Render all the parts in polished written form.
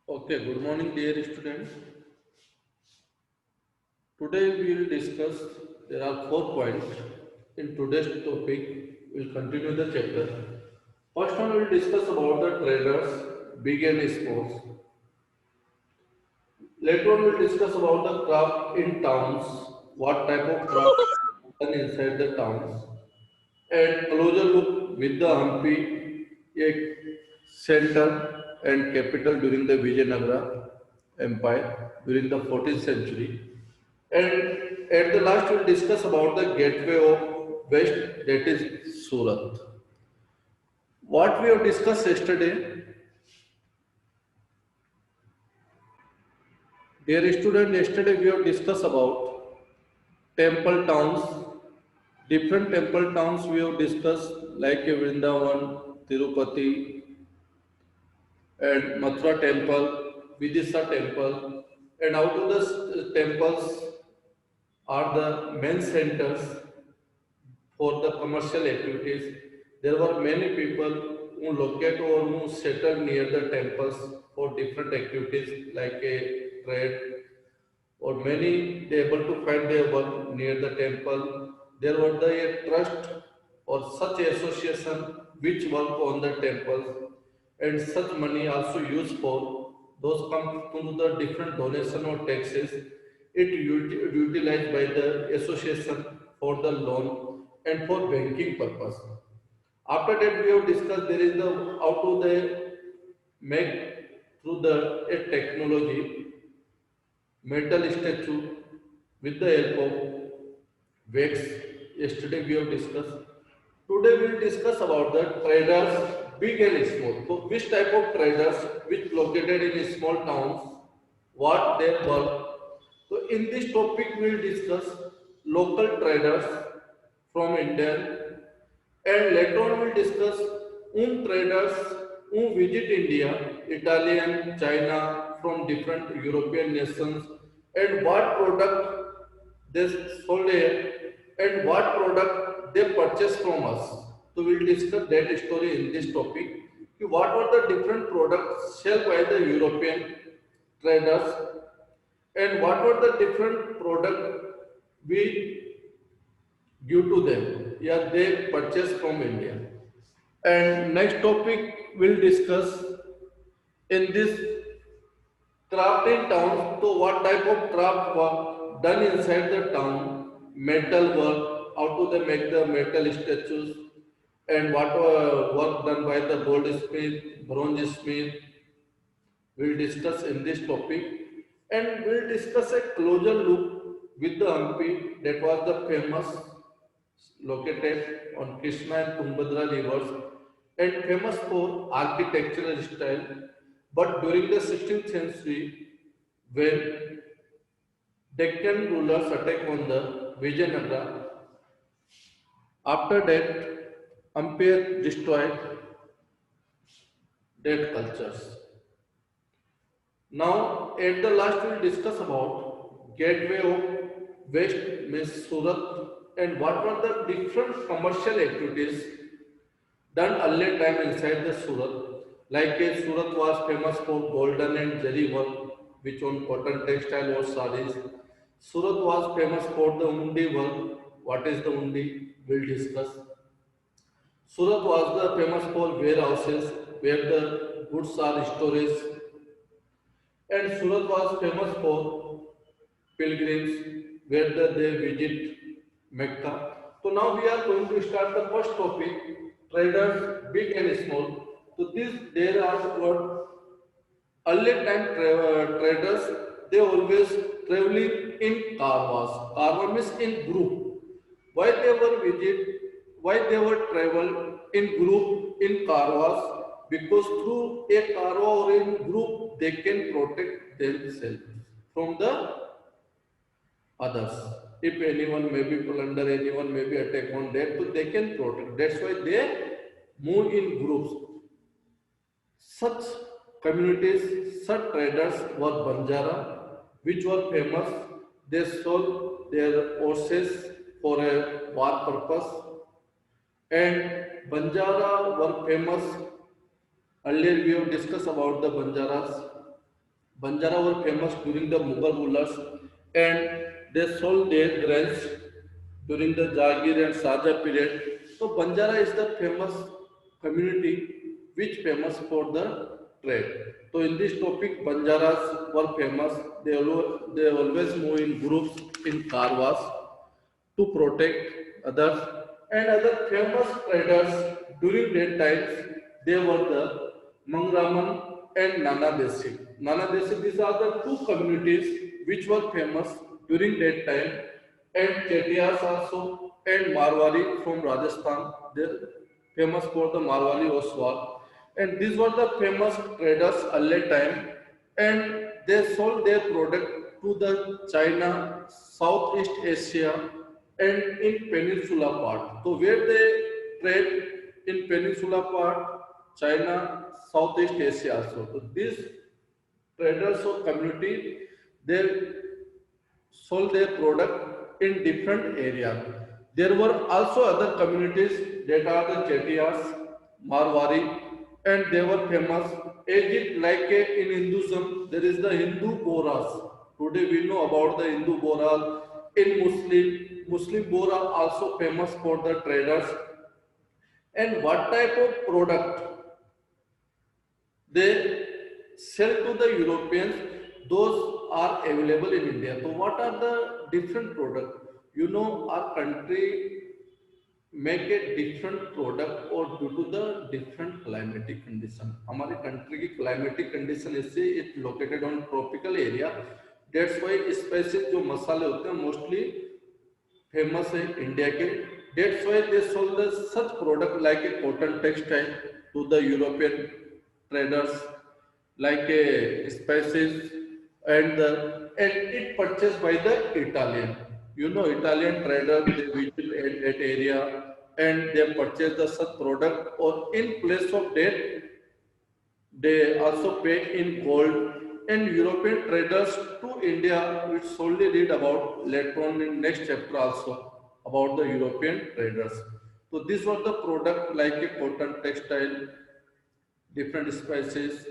Okay, good morning, dear students. Today we will discuss. There are 4 points in today's topic. We'll continue the chapter. First one, we'll discuss about the traders, big and small. Later on, we'll discuss about the craft in towns. What type of craft done inside the towns, and closer look with the Hampi, a center and capital during the Vijayanagara Empire during the 14th century. And at the last, we'll discuss about the gateway of West, that is Surat. What we have discussed yesterday, dear student, yesterday we have discussed about temple towns, different temple towns we have discussed like Vrindavan, Tirupati, and Mathura temple, Vidisha temple, and out of the temples are the main centers for the commercial activities. There were many people who locate or who settled near the temples for different activities like a trade or many they able to find their work near the temple. There were the a trust or such association which work on the temples and such money also used for those come to the different donation or taxes. It utilized by the association for the loan and for banking purpose. After that, we have discussed there is the how to they make through the a technology metal statue with the help of wax. Yesterday we have discussed. Today we will discuss about the traders, big and small. So which type of traders which located in small towns, what their work. So in this topic we will discuss local traders from India, and later on we'll discuss traders who visit India, Italian, China, from different European nations, and what product they sold here and what product they purchased from us. So we'll discuss that story in this topic. What were the different products sold by the European traders and what were the different product we give to them? Yeah, they purchase from India. And next topic we'll discuss in this craft in town. So what type of craft work done inside the town? Metal work, how to they make the metal statues, and what work done by the goldsmith, bronze smith. We'll discuss in this topic, and we'll discuss a closer look with the Hampi that was the famous located on Krishna and Tungabhadra rivers and famous for architectural style. But during the 16th century, when Deccan rulers attacked on the Vijayanagara, after that, Ampere destroyed that cultures. Now, at the last, we'll discuss about gateway of West means Surat and what were the different commercial activities done earlier time inside the Surat. Like Surat was famous for golden and zari work, which on cotton textile or sarees. Surat was famous for the undi work. What is the undi? We'll discuss. Surat was the famous for warehouses where the goods are stored, and Surat was famous for pilgrims where they visit Mecca. So now we are going to start the first topic, traders big and small. So this there are what earlier time traders they always traveling in carvas. Carva means in group. Why they were visit? Why they were travel in group in carvas? Because through a carva or in group they can protect themselves from the others. If anyone may be plunder, anyone may be attack on that, so they can protect. That's why they move in groups. Such communities, such traders were Banjara, which were famous. They sold their horses for a war purpose, and Banjara were famous. Earlier we have discussed about the Banjaras. Banjara were famous during the Mughal rulers and they sold their grains during the Jagir and Shahjahan period. So Banjara is the famous community which famous for the trade. So in this topic, Banjaras were famous. They always move in groups in karwas to protect others and other famous traders during that times they were the Mangraman and Nana Desi. Nana Desi, these are the two communities which were famous during that time and Chetiyas also and Marwari from Rajasthan. They're famous for the Marwari Oswal and these were the famous traders early time and they sold their product to the China, Southeast Asia and in Peninsula part. So where they trade in Peninsula part, China, Southeast Asia also. So these traders or community, they sold their product in different areas. There were also other communities that are the Chetiyas, Marwari, and they were famous. As it like in Hinduism, there is the Hindu Boras. Today we know about the Hindu Boras. In Muslim Bora also famous for the traders. And what type of product they sell to the Europeans, those are available in India. So what are the different products? You know, our country make a different product or due to the different climatic condition. हमारी country की climatic condition इससे it located on tropical area. That's why spices जो मसाले होते हैं mostly famous है India के. That's why they sold the such product like a cotton textile to the European traders, like a spices and it purchased by the Italian. You know, Italian trader they visit that area and they purchase the such product or in place of that they also pay in gold and European traders to India, which solely read about later on in next chapter also about the European traders. So these were the product like a cotton textile, different spices,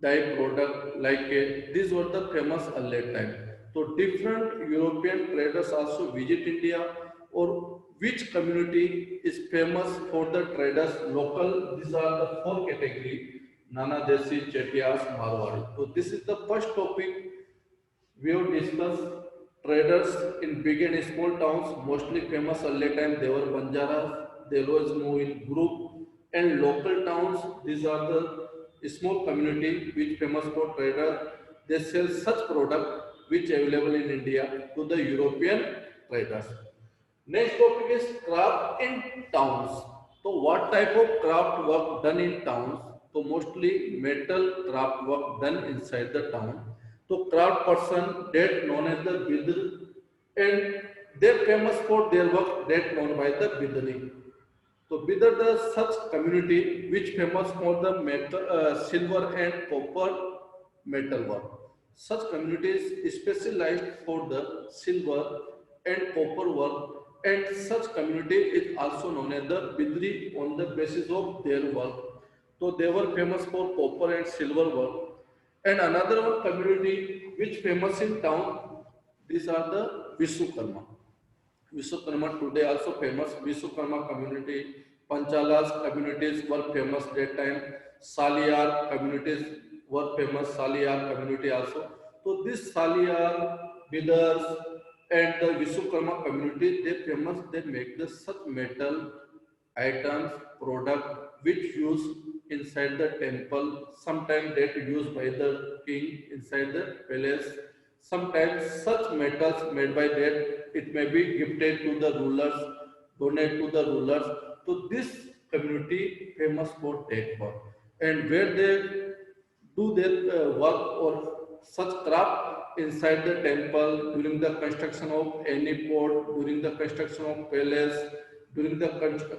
dye product like a, these were the famous earlier time. So different European traders also visit India or which community is famous for the traders local. These are the four category Nana Desi, Chetiyas, Marwari. So this is the first topic we have discussed traders in big and small towns, mostly famous early time. They were Banjaras. They always move in group and local towns. These are the small community which famous for trader. They sell such product which available in India to the European traders. Next topic is craft in towns. So what type of craft work done in towns? So mostly metal craft work done inside the town. So craft person that known as the bidr and they're famous for their work that known by the bidri. So bidr the such community which famous for the metal, silver and copper metal work. Such communities specialized for the silver and copper work and such community is also known as the Bidri on the basis of their work. So they were famous for copper and silver work. And another one community which famous in town, these are the Vishwakarma. Vishwakarma today also famous. Vishwakarma community, Panchalas communities were famous that time. Saliyar communities were famous. Saliyar community also. So this Saliyar, Bidars, and the Vishwakarma community, they famous. They make the such metal items, product which used inside the temple. Sometimes that used by the king inside the palace. Sometimes such metals made by that it may be gifted to the rulers, donate to the rulers. So this community famous for that work. And where they do their work or such craft inside the temple during the construction of any port, during the construction of palace, during the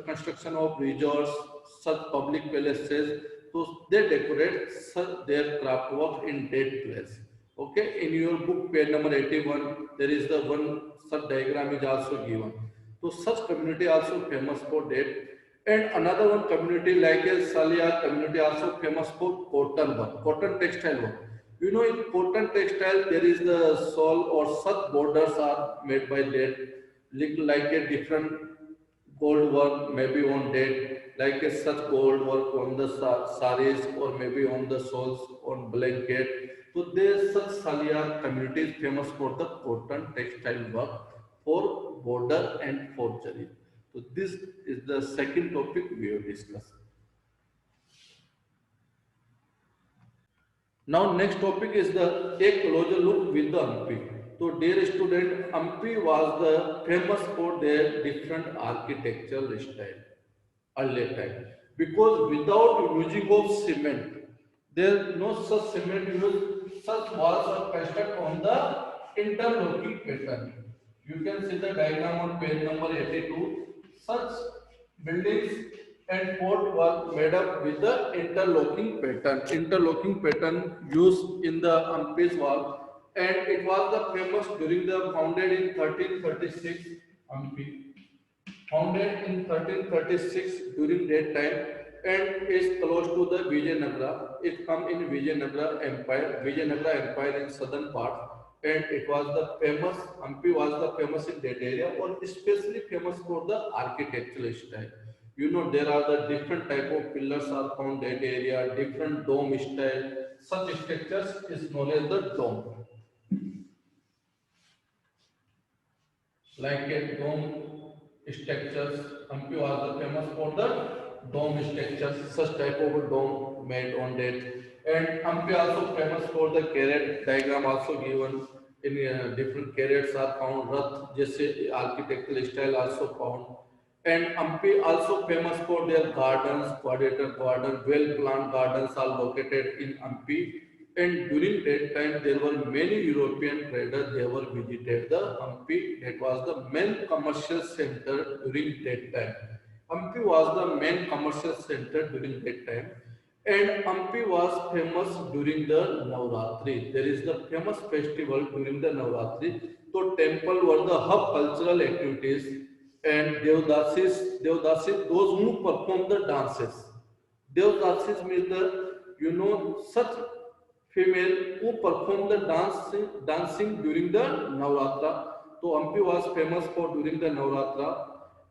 construction of resorts, such public palaces. So they decorate such their craft work in that place. Okay, in your book, page number 81, there is the one such diagram is also given. So such community also famous for that. And another one community like a Salia community also famous for cotton work, cotton textile work. You know, in cotton textile, there is the shawl or such borders are made by that, like a different gold work maybe on that, like a such gold work on the saris or maybe on the shawls on blanket. So there such Saliyar community is famous for the cotton textile work for border and forgery. So this is the second topic we have discussed. Now next topic is the a closer look with the Hampi. So dear student, Hampi was the famous for their different architectural style earlier time. Because without using of cement, there no such cement used, such walls are constructed on the interlocking pattern. You can see the diagram on page number 82. Such buildings and fort were made up with the interlocking pattern. Interlocking pattern used in the Hampi's wall, and it was the famous during the founded in 1336 Hampi, founded in 1336 during that time, and is close to the Vijayanagara. It come in Vijayanagara Empire, Vijayanagara Empire in southern part, and it was the famous, Hampi was the famous in that area, or especially famous for the architectural style. You know, there are the different type of pillars are found that area, different dome style. Such structures is known as the dome, like a dome structures. Hampi was the famous for the dome structures, such type of a dome made on that. And Hampi also famous for the carrot diagram also given in different carrots are found. Rath, जैसे architectural style also found. And Hampi also famous for their gardens, quadrilateral garden, well-planned gardens are located in Hampi. And during that time, there were many European traders. They were visited the Hampi. That was the main commercial center during that time. Hampi was the main commercial center during that time. And Hampi was famous during the Navratri. There is the famous festival during the Navratri. So temple were the hub cultural activities, and Devdasis, those who perform the dances. Devdasis means the, you know, such female who perform the dancing during the Navratra. So Hampi was famous for during the Navratra.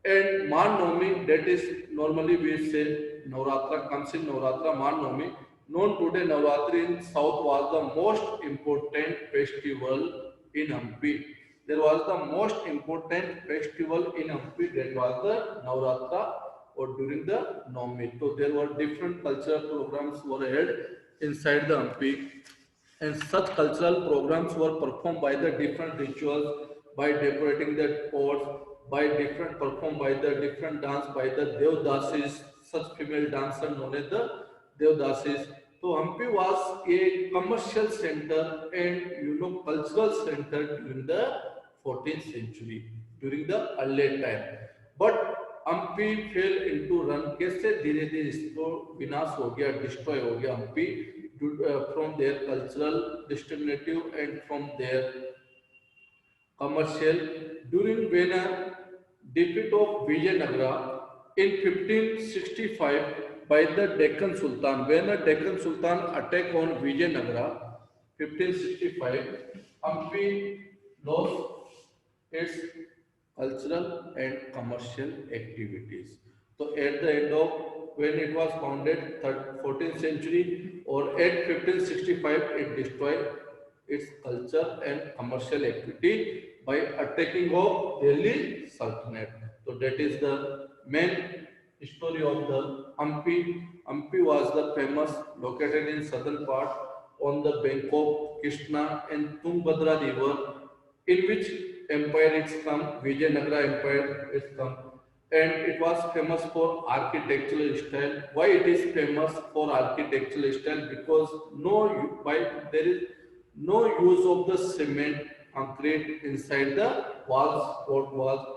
And Mahanavami, that is normally we say Navratra comes in Navratra, Mahanavami. Known today Navratri in South was the most important festival in Hampi. There was the most important festival in Hampi, that was the Navratra or during the Navami. So there were different cultural programs were held inside the Hampi, and such cultural programs were performed by the different rituals, by decorating the pots, by different performed by the different dance by the Devdasis, such female dancer known as the Devdasis. So Hampi was a commercial center and, you know, cultural center during the 14th century, during the early time. But Hampi fell into ruin, कैसे धीरे धीरे इसको विनाश हो गया, destroy हो गया Hampi from there cultural discriminative and from there commercial during when a defeat of Vijayanagara in 1565 by the Deccan Sultan. When a Deccan Sultan attack on Vijayanagara 1565, Hampi lost its cultural and commercial activities. So at the end of when it was founded 14th century or at 1565, it destroyed its culture and commercial activity by attacking of Delhi Sultanate. So that is the main story of the Hampi. Hampi was the famous, located in southern part on the bank of Krishna and Tungabhadra river, in which empire it's come, Vijayanagara Empire it's come, and it was famous for architectural style. Why it is famous for architectural style? Because there is no use of the cement concrete inside the walls, fort walls,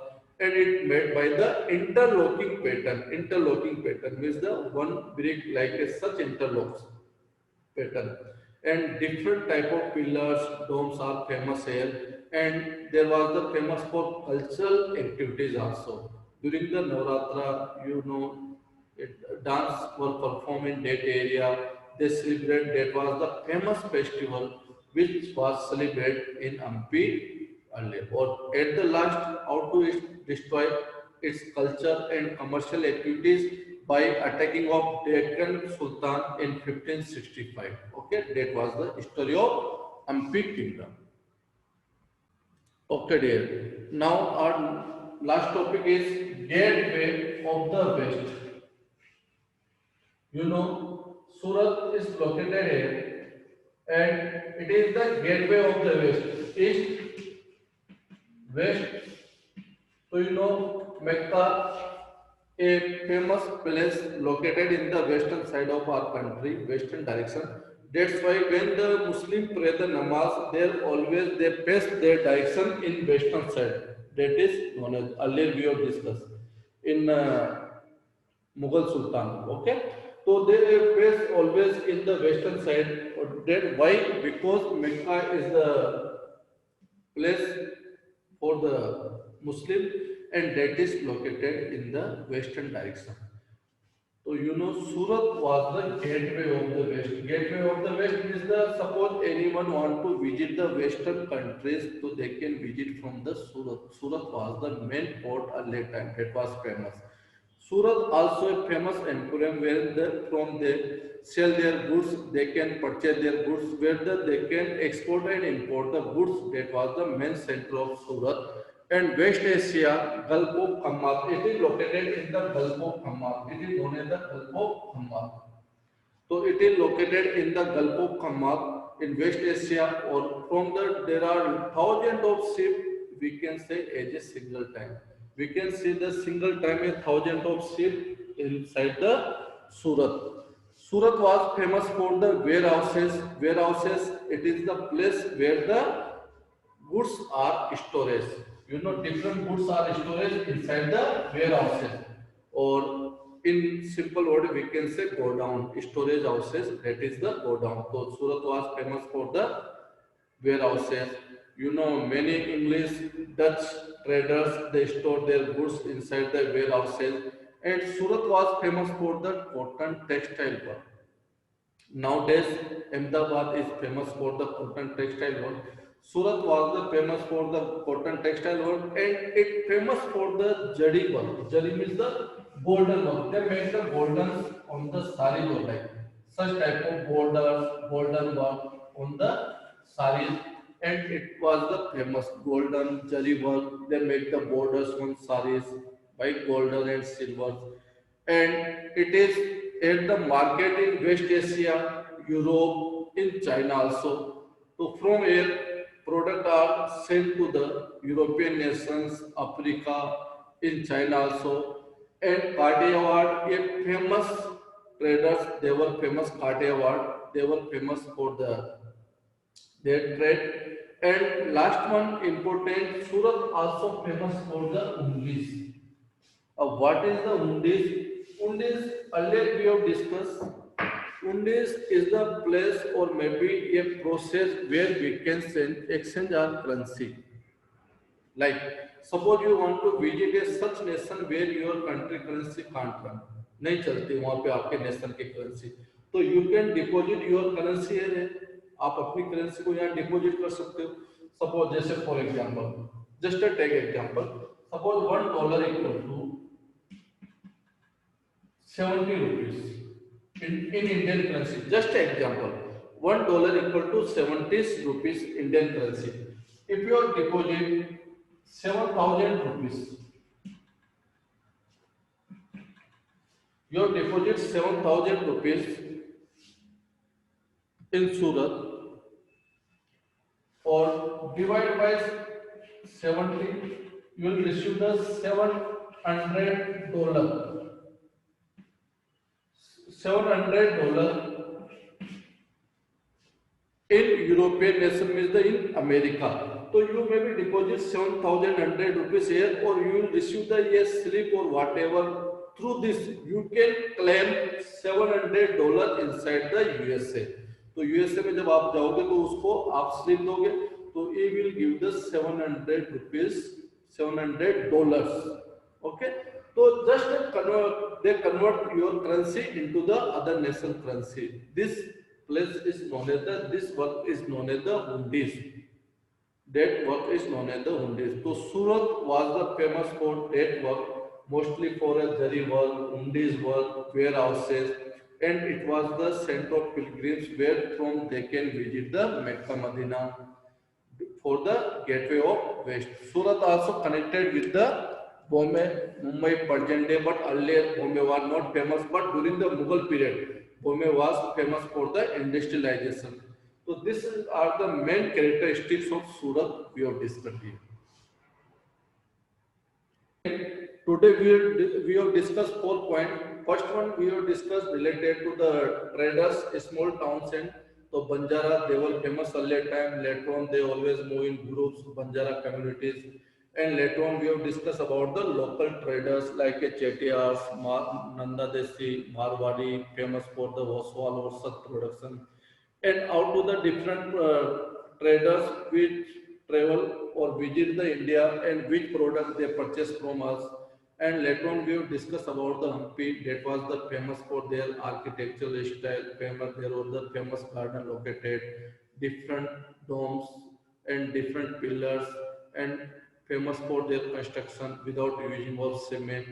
and it made by the interlocking pattern. Interlocking pattern means the one brick like a such interlocks pattern, and different type of pillars domes are famous here, and there was the famous for cultural activities also during the Navratra. You know, dance were performed in that area, they celebrate, that was the famous festival which was celebrated in Ampi earlier. Or at the last, how to destroy its culture and commercial activities by attacking of Deccan Sultan in 1565. Okay, that was the story of Ampi kingdom. Okay, dear. Now our last topic is Gateway of the West. You know, Surat is located here and it is the gateway of the West. East, West. So you know, Mecca, a famous place located in the western side of our country, western direction. That's why when the Muslim pray the namaz, they face their direction in western side. That is known as earlier we have discussed in Mughal Sultan. Okay, so they face always in the western side. That why? Because Mecca is the place for the Muslim and that is located in the western direction. So you know Surat was the gateway of the west. Gateway of the west is the suppose anyone want to visit the western countries so they can visit from the Surat. Surat was the main port at that time. That was famous. Surat also a famous emporium where from they sell their goods, they can purchase their goods, where they can export and import the goods. That was the main center of Surat. And West Asia, Gulf of Khammar, it is located in the Gulf of Khammar. It is known as the Gulf of Khammar. So it is located in the Gulf of Khammar in West Asia, or from the there are thousands of ships we can say as a single time. We can see the single time a thousand of ships inside the Surat. Surat was famous for the warehouses. Warehouses, it is the place where the goods are storage. You know, different goods are storage inside the warehouses, or in simple word we can say go down storage houses. That is the go down. So Surat was famous for the warehouses. You know, many English, Dutch traders they store their goods inside the warehouses, and Surat was famous for the cotton textile work. Nowadays, Ahmedabad is famous for the cotton textile work. Surat was the famous for the cotton textile work, and it famous for the jari work. Jari means the golden work. They make the golden on the sari work, like such type of borders, golden work on the saris, and it was the famous golden jari work. They make the borders on saris by golden and silver, and it is at the market in West Asia, Europe, in China also. So from here, products are sent to the European nations, Africa, in China also. And Kathiawar, a famous traders, they were famous Kathiawar, they were famous for their trade. And last one important, Surat also famous for the undis. What is the undis? Undis, earlier we have discussed. Undis is the place or maybe a process where we can send exchange our currency. Like, suppose you want to visit a such nation where your country currency can't run, नहीं चलती वहाँ पे आपके nation की currency, तो you can deposit your currency है, आप अपनी करेंसी को यहाँ डिपॉजिट कर सकते हो. सपोज जैसे for example, just take example, suppose $1 equal to 70 rupees in Indian currency. Just an example, $1 equal to 70 rupees Indian currency. If you deposit 7,000 rupees, you deposit 7,000 rupees in Surat, or divide by 70, you will receive the $700. $700 in European nation means the in America. So you maybe deposit 7,100 rupees here, or you will receive the yes slip or whatever. Through this, you can claim $700 inside the USA. तो USA में जब आप जाओगे तो उसको आप slip दोगे, तो it will give the 700 rupees, $700. Okay. So just they convert your currency into the other nation currency. This place is known as this work is known as the hundis. That work is known as the hundis. So Surat was the famous for that work, mostly for a jari work, hundis work, warehouses, and it was the center of pilgrims where from they can visit the Mecca Medina for the gateway of West. Surat also connected with the Bombay, Mumbai present day, but earlier Bombay was not famous, but during the Mughal period, Bombay was famous for the industrialization. So these are the main characteristics of Surat we have discussed here. Today we have discussed 4 points. First one we have discussed related to the traders, small towns and so Banjara, they were famous earlier time. Later on, they always move in groups, Banjara communities. And later on, we have discussed about the local traders like a Chettiars, Nanda Desi, Marwadi, famous for the Oswal or Sat production. And out to the different traders which travel or visit the India and which product they purchase from us. And later on, we will discuss about the Hampi that was the famous for their architectural style. Famous, there was the famous garden located, different domes and different pillars, and famous for their construction without using of cement.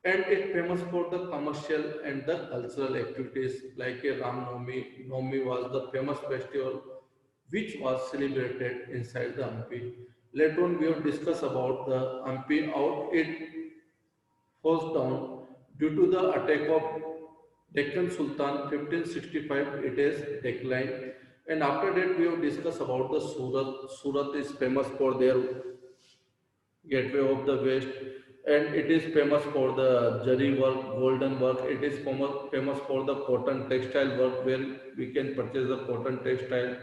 And it famous for the commercial and the cultural activities like a Ram Navami. Navami was the famous festival which was celebrated inside the Hampi. Later on, we will discuss about the Hampi, how it falls down due to the attack of Deccan Sultan 1565. It is declined, and after that we have discussed about the Surat. Surat is famous for their gateway of the West, and it is famous for the Jari work, golden work. It is famous for the cotton textile work where we can purchase the cotton textile.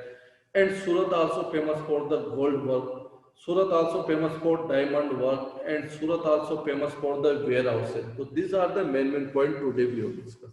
And Surat also famous for the gold work. Surat also famous for diamond work, and Surat also famous for the warehouses. So these are the main point today we will discuss.